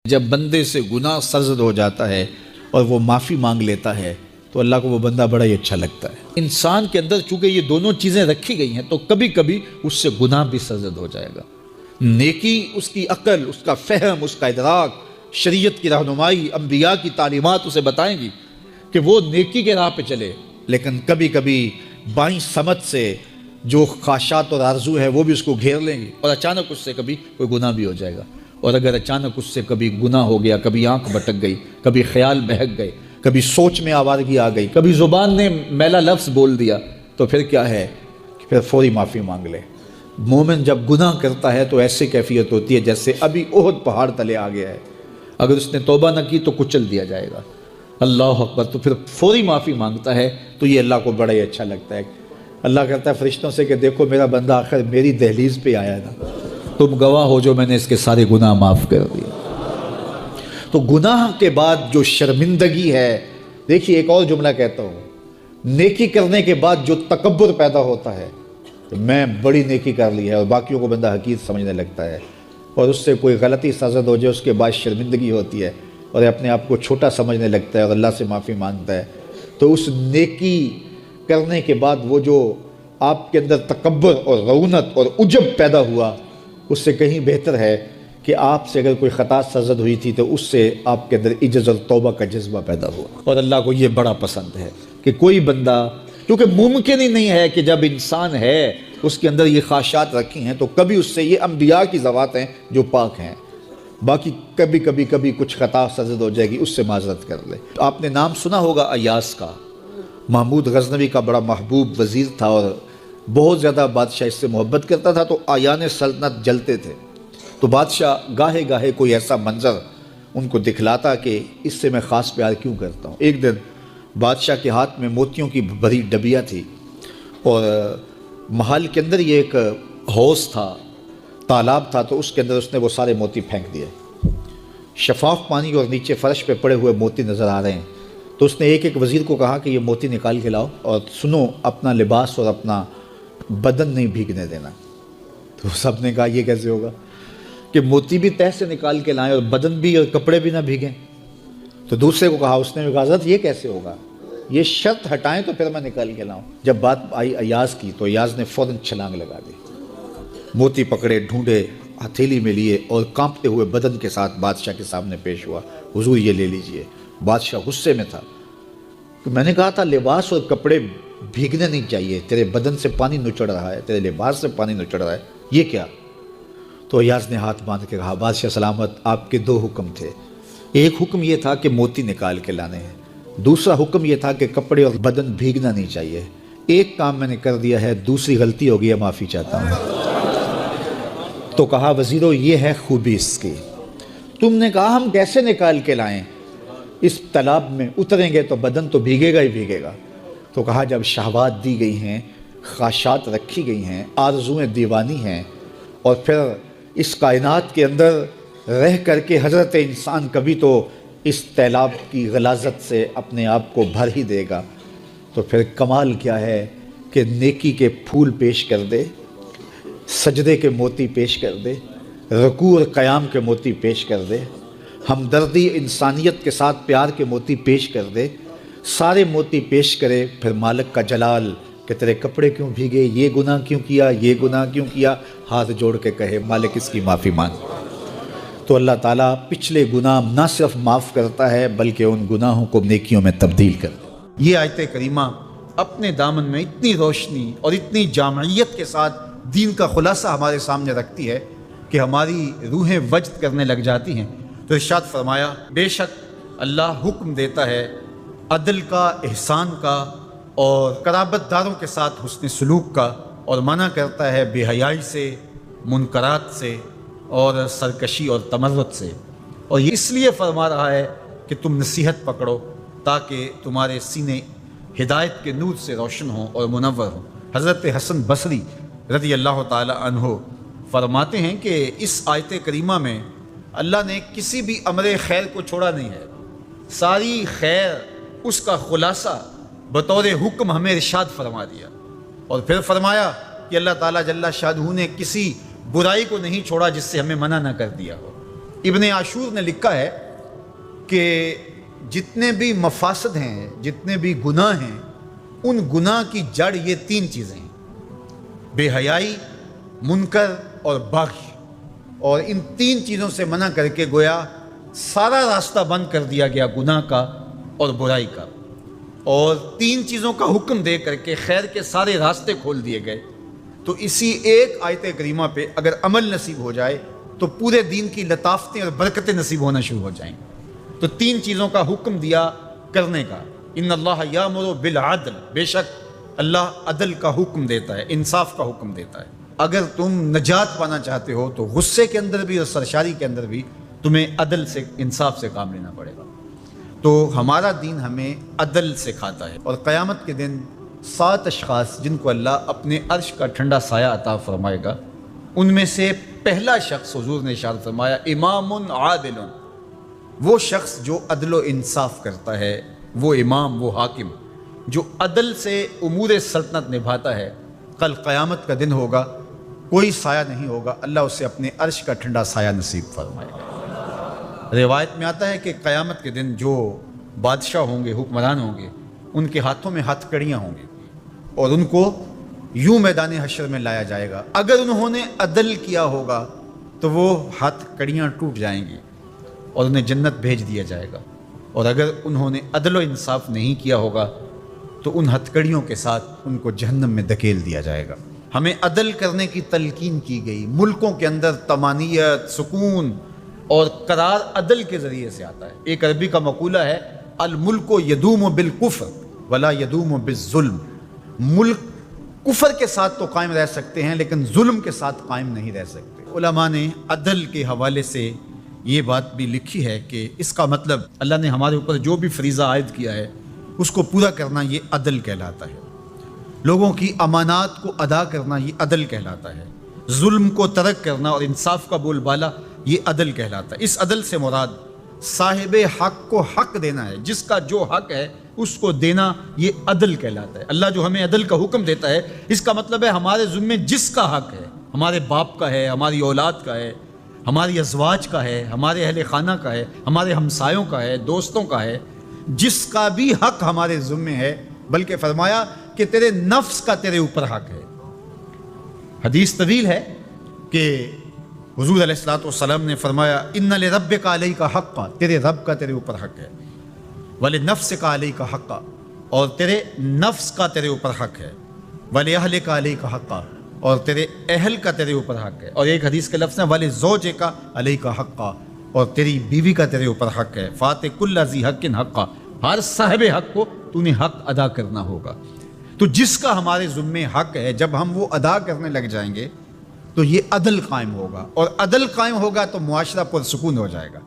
جب بندے سے گناہ سرزد ہو جاتا ہے اور وہ معافی مانگ لیتا ہے تو اللہ کو وہ بندہ بڑا ہی اچھا لگتا ہے۔ انسان کے اندر چونکہ یہ دونوں چیزیں رکھی گئی ہیں تو کبھی کبھی اس سے گناہ بھی سرزد ہو جائے گا۔ نیکی اس کی عقل، اس کا فہم، اس کا ادراک، شریعت کی رہنمائی، انبیاء کی تعلیمات اسے بتائیں گی کہ وہ نیکی کے راہ پہ چلے، لیکن کبھی کبھی بائیں سمت سے جو خواہشات اور آرزو ہے وہ بھی اس کو گھیر لیں گی اور اچانک اس سے کبھی کوئی گناہ بھی ہو جائے گا۔ اور اگر اچانک اس سے کبھی گناہ ہو گیا، کبھی آنکھ بھٹک گئی، کبھی خیال بہک گئے، کبھی سوچ میں آوارگی آ گئی، کبھی زبان نے میلا لفظ بول دیا، تو پھر کیا ہے کہ پھر فوری معافی مانگ لے۔ مومن جب گناہ کرتا ہے تو ایسی کیفیت ہوتی ہے جیسے ابھی احد پہاڑ تلے آ گیا ہے، اگر اس نے توبہ نہ کی تو کچل دیا جائے گا۔ اللہ اکبر، تو پھر فوری معافی مانگتا ہے تو یہ اللہ کو بڑا ہی اچھا لگتا ہے۔ اللہ کہتا ہے فرشتوں سے کہ دیکھو میرا بندہ آخر میری دہلیز پہ آیا ہے نا، تم گواہ ہو جو میں نے اس کے سارے گناہ معاف کر دیے۔ تو گناہ کے بعد جو شرمندگی ہے، دیکھیے ایک اور جملہ کہتا ہوں، نیکی کرنے کے بعد جو تکبر پیدا ہوتا ہے کہ میں بڑی نیکی کر لی ہے اور باقیوں کو بندہ حقیر سمجھنے لگتا ہے، اور اس سے کوئی غلطی سرزد ہو جائے اس کے بعد شرمندگی ہوتی ہے اور اپنے آپ کو چھوٹا سمجھنے لگتا ہے اور اللہ سے معافی مانگتا ہے، تو اس نیکی کرنے کے بعد وہ جو آپ کے اندر تکبر اور رعونت اور عجب پیدا ہوا، اس سے کہیں بہتر ہے کہ آپ سے اگر کوئی خطا سرزد ہوئی تھی تو اس سے آپ کے اندر عجز اور توبہ کا جذبہ پیدا ہوا۔ اور اللہ کو یہ بڑا پسند ہے کہ کوئی بندہ، کیونکہ ممکن ہی نہیں ہے کہ جب انسان ہے اس کے اندر یہ خواہشات رکھی ہیں تو کبھی اس سے، یہ انبیاء کی ذوات ہیں جو پاک ہیں، باقی کبھی کچھ خطا سرزد ہو جائے گی، اس سے معذرت کر لے۔ آپ نے نام سنا ہوگا ایاس کا، محمود غزنوی کا بڑا محبوب وزیر تھا اور بہت زیادہ بادشاہ اس سے محبت کرتا تھا، تو آیان سلطنت جلتے تھے، تو بادشاہ گاہے گاہے کوئی ایسا منظر ان کو دکھلاتا کہ اس سے میں خاص پیار کیوں کرتا ہوں۔ ایک دن بادشاہ کے ہاتھ میں موتیوں کی بھری ڈبیا تھی اور محل کے اندر یہ ایک حوض تھا، تالاب تھا، تو اس کے اندر اس نے وہ سارے موتی پھینک دیے۔ شفاف پانی اور نیچے فرش پہ پڑے ہوئے موتی نظر آ رہے ہیں، تو اس نے ایک ایک وزیر کو کہا کہ یہ موتی نکال کے لاؤ اور سنو اپنا لباس اور اپنا بدن نہیں بھیگنے دینا۔ تو سب نے کہا یہ کیسے ہوگا کہ موتی بھی تہ سے نکال کے لائیں اور بدن بھی اور کپڑے بھی نہ بھیگیں؟ تو دوسرے کو کہا، اس نے کہا حضرت یہ کیسے ہوگا، یہ شرط ہٹائیں تو پھر میں نکال کے لاؤں۔ جب بات آئی ایاز کی تو ایاز نے فوراً چھلانگ لگا دی، موتی پکڑے، ڈھونڈے، ہتھیلی میں لیے اور کانپتے ہوئے بدن کے ساتھ بادشاہ کے سامنے پیش ہوا، حضور یہ لے لیجئے۔ بادشاہ غصے میں تھا کہ میں نے کہا تھا لباس اور کپڑے بھیگنے نہیں چاہیے، تیرے بدن سے پانی نچڑ رہا ہے، تیرے لباس سے پانی نچڑ رہا ہے، یہ کیا؟ تو ایاز نے ہاتھ باندھ کے کہا، بادشاہ سلامت، آپ کے 2 حکم تھے، ایک حکم یہ تھا کہ موتی نکال کے لانے ہیں، دوسرا حکم یہ تھا کہ کپڑے اور بدن بھیگنا نہیں چاہیے۔ ایک کام میں نے کر دیا ہے، دوسری غلطی ہو گئی ہے، معافی چاہتا ہوں۔ تو کہا وزیرو یہ ہے خوبی اس کی، تم نے کہا ہم کیسے نکال کے لائیں، اس تالاب میں اتریں گے تو بدن تو بھیگے گا ہی بھیگے گا۔ تو کہا جب شہوات دی گئی ہیں، خواہشات رکھی گئی ہیں، آرزویں دیوانی ہیں، اور پھر اس کائنات کے اندر رہ کر کے حضرت انسان کبھی تو اس تالاب کی غلاظت سے اپنے آپ کو بھر ہی دے گا، تو پھر کمال کیا ہے کہ نیکی کے پھول پیش کر دے، سجدے کے موتی پیش کر دے، رکوع اور قیام کے موتی پیش کر دے، ہمدردی انسانیت کے ساتھ پیار کے موتی پیش کر دے، سارے موتی پیش کرے، پھر مالک کا جلال کہ تیرے کپڑے کیوں بھیگے، یہ گناہ کیوں کیا، یہ گناہ کیوں کیا، ہاتھ جوڑ کے کہے مالک اس کی معافی مانگ، تو اللہ تعالیٰ پچھلے گناہ نہ صرف معاف کرتا ہے بلکہ ان گناہوں کو نیکیوں میں تبدیل کر دے۔ یہ آیت کریمہ اپنے دامن میں اتنی روشنی اور اتنی جامعیت کے ساتھ دین کا خلاصہ ہمارے سامنے رکھتی ہے کہ ہماری روحیں وجد کرنے لگ جاتی ہیں۔ تو ارشاد فرمایا، بے شک اللہ حکم دیتا ہے عدل کا، احسان کا اور قرابت داروں کے ساتھ حسن سلوک کا، اور منع کرتا ہے بے حیائی سے، منکرات سے اور سرکشی اور تمرد سے۔ اور یہ اس لیے فرما رہا ہے کہ تم نصیحت پکڑو تاکہ تمہارے سینے ہدایت کے نور سے روشن ہوں اور منور ہوں۔ حضرت حسن بصری رضی اللہ تعالی عنہ فرماتے ہیں کہ اس آیت کریمہ میں اللہ نے کسی بھی امر خیر کو چھوڑا نہیں ہے، ساری خیر اس کا خلاصہ بطور حکم ہمیں ارشاد فرما دیا، اور پھر فرمایا کہ اللہ تعالیٰ جل شانہ نے کسی برائی کو نہیں چھوڑا جس سے ہمیں منع نہ کر دیا ہو۔ ابن عاشور نے لکھا ہے کہ جتنے بھی مفاسد ہیں، جتنے بھی گناہ ہیں، ان گناہ کی جڑ یہ 3 چیزیں ہیں: بے حیائی، منکر اور بغی. اور ان 3 چیزوں سے منع کر کے گویا سارا راستہ بند کر دیا گیا گناہ کا اور برائی کا، اور 3 چیزوں کا حکم دے کر کے خیر کے سارے راستے کھول دیے گئے. تو اسی ایک آیت کریمہ پہ اگر عمل نصیب ہو جائے تو پورے دین کی لطافتیں اور برکتیں نصیب ہونا شروع ہو جائیں. تو 3 چیزوں کا حکم دیا کرنے کا. ان اللہ یامر بالعدل، بے شک اللہ عدل کا حکم دیتا ہے، انصاف کا حکم دیتا ہے. اگر تم نجات پانا چاہتے ہو تو غصے کے اندر بھی اور سرشاری کے اندر بھی تمہیں عدل سے، انصاف سے کام لینا پڑے گا. تو ہمارا دین ہمیں عدل سکھاتا ہے. اور قیامت کے دن 7 اشخاص جن کو اللہ اپنے عرش کا ٹھنڈا سایہ عطا فرمائے گا، ان میں سے پہلا شخص حضور نے ارشاد فرمایا امام عادل، وہ شخص جو عدل و انصاف کرتا ہے، وہ امام، وہ حاکم جو عدل سے امور سلطنت نبھاتا ہے. کل قیامت کا دن ہوگا، کوئی سایہ نہیں ہوگا، اللہ اسے اپنے عرش کا ٹھنڈا سایہ نصیب فرمائے گا. روایت میں آتا ہے کہ قیامت کے دن جو بادشاہ ہوں گے، حکمران ہوں گے، ان کے ہاتھوں میں ہتھ کڑیاں ہوں گی اور ان کو یوں میدان حشر میں لایا جائے گا. اگر انہوں نے عدل کیا ہوگا تو وہ ہتھ کڑیاں ٹوٹ جائیں گی اور انہیں جنت بھیج دیا جائے گا، اور اگر انہوں نے عدل و انصاف نہیں کیا ہوگا تو ان ہتھ کڑیوں کے ساتھ ان کو جہنم میں دھکیل دیا جائے گا. ہمیں عدل کرنے کی تلقین کی گئی. ملکوں کے اندر طمانینت، سکون اور قرار عدل کے ذریعے سے آتا ہے. ایک عربی کا مقولہ ہے الملک یدوم بالکفر ولا یدوم بالظلم. ملک کفر کے ساتھ تو قائم رہ سکتے ہیں لیکن ظلم کے ساتھ قائم نہیں رہ سکتے. علماء نے عدل کے حوالے سے یہ بات بھی لکھی ہے کہ اس کا مطلب اللہ نے ہمارے اوپر جو بھی فریضہ عائد کیا ہے اس کو پورا کرنا یہ عدل کہلاتا ہے. لوگوں کی امانات کو ادا کرنا یہ عدل کہلاتا ہے. ظلم کو ترک کرنا اور انصاف کا بول بالا یہ عدل کہلاتا ہے. اس عدل سے مراد صاحب حق کو حق دینا ہے. جس کا جو حق ہے اس کو دینا یہ عدل کہلاتا ہے. اللہ جو ہمیں عدل کا حکم دیتا ہے اس کا مطلب ہے ہمارے ذمے جس کا حق ہے، ہمارے باپ کا ہے، ہماری اولاد کا ہے، ہماری ازواج کا ہے، ہمارے اہل خانہ کا ہے، ہمارے ہمسایوں کا ہے، دوستوں کا ہے، جس کا بھی حق ہمارے ذمے ہے. بلکہ فرمایا کہ تیرے نفس کا تیرے اوپر حق ہے. حدیث طویل ہے کہ حضور علیہ الصلوۃ والسلام نے فرمایا ان لربک علیک حقا، تیرے رب کا تیرے اوپر حق ہے. ولنفسک علیک حقا، اور تیرے نفس کا تیرے اوپر حق ہے. ولأہلک علیک حقا، اور تیرے اہل کا تیرے اوپر حق ہے. اور ایک حدیث کے لفظ ہے ولزوجک علیک حقا، اور تیری بیوی کا تیرے اوپر حق ہے. فاتح کل ذی حق حقا، ہر صاحب حق کو تو نے حق ادا کرنا ہوگا. تو جس کا ہمارے ذمے حق ہے جب ہم وہ ادا کرنے لگ جائیں گے تو یہ عدل قائم ہوگا، اور عدل قائم ہوگا تو معاشرہ پرسکون ہو جائے گا.